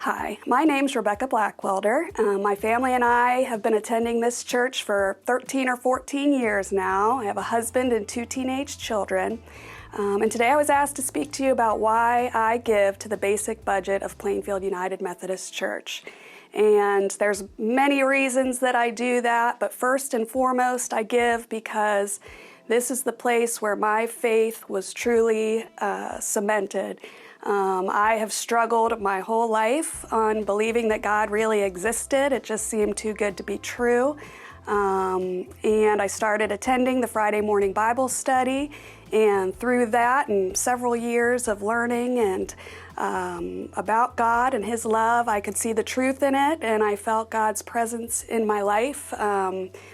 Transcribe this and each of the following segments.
Hi, my name's Rebecca Blackwelder. My family and I have been attending this church for 13 or 14 years now. I have a husband and 2 teenage children. And today I was asked to speak to you about why I give to the basic budget of Plainfield United Methodist Church. And there's many reasons that I do that, but first and foremost I give because this is the place where my faith was truly cemented. I have struggled my whole life on believing that God really existed. It just seemed too good to be true. And I started attending the Friday morning Bible study, and through that and several years of learning and about God and His love, I could see the truth in it, and I felt God's presence in my life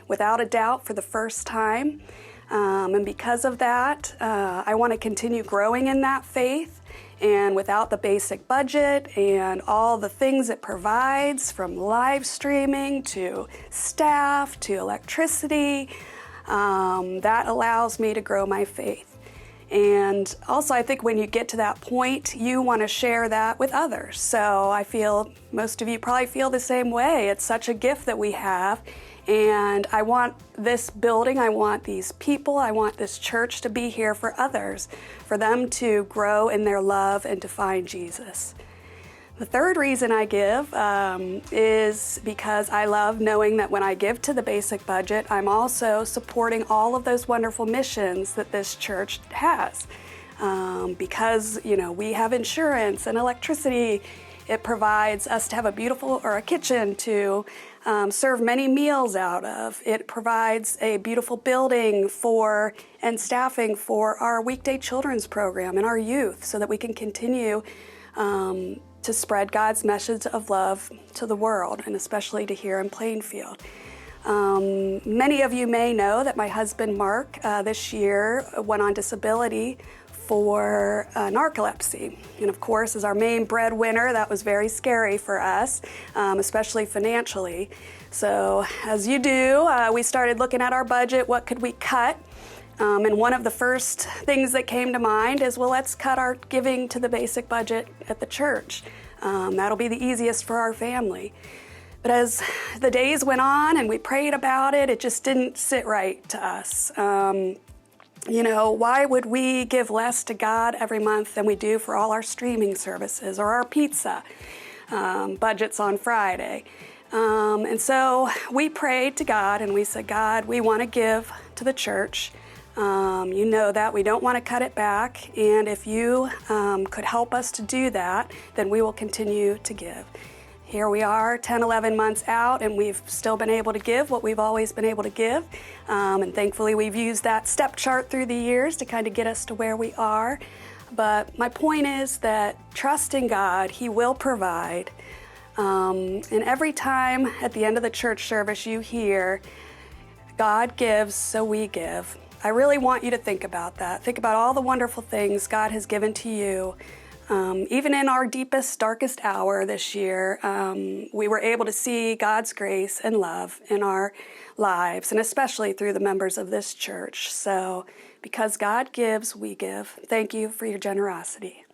without a doubt for the first time. And because of that, I want to continue growing in that faith. And without the basic budget and all the things it provides, from live streaming to staff to electricity, that allows me to grow my faith. And also I think when you get to that point, you want to share that with others. So I feel most of you probably feel the same way. It's such a gift that we have. And I want this building, I want these people, I want this church to be here for others, for them to grow in their love and to find Jesus. The third reason I give is because I love knowing that when I give to the basic budget, I'm also supporting all of those wonderful missions that this church has. Because, we have insurance and electricity, it provides us to have a kitchen to serve many meals out of. It provides a beautiful building and staffing for our weekday children's program and our youth so that we can continue to spread God's message of love to the world, and especially to here in Plainfield. Many of you may know that my husband Mark this year went on disability for narcolepsy. And of course, as our main breadwinner, that was very scary for us, especially financially. So as you do, we started looking at our budget, what could we cut? And one of the first things that came to mind is, well, let's cut our giving to the basic budget at the church. That'll be the easiest for our family. But as the days went on and we prayed about it, it just didn't sit right to us. Why would we give less to God every month than we do for all our streaming services or our pizza budgets on Friday? And so we prayed to God and we said, God, we want to give to the church. You know that we don't want to cut it back. And if you could help us to do that, then we will continue to give. Here we are 10, 11 months out, and we've still been able to give what we've always been able to give. And thankfully, we've used that step chart through the years to kind of get us to where we are. But my point is that trusting God, He will provide. And every time at the end of the church service you hear, God gives, so we give. I really want you to think about that. Think about all the wonderful things God has given to you. Even in our deepest, darkest hour this year, we were able to see God's grace and love in our lives, and especially through the members of this church. So, because God gives, we give. Thank you for your generosity.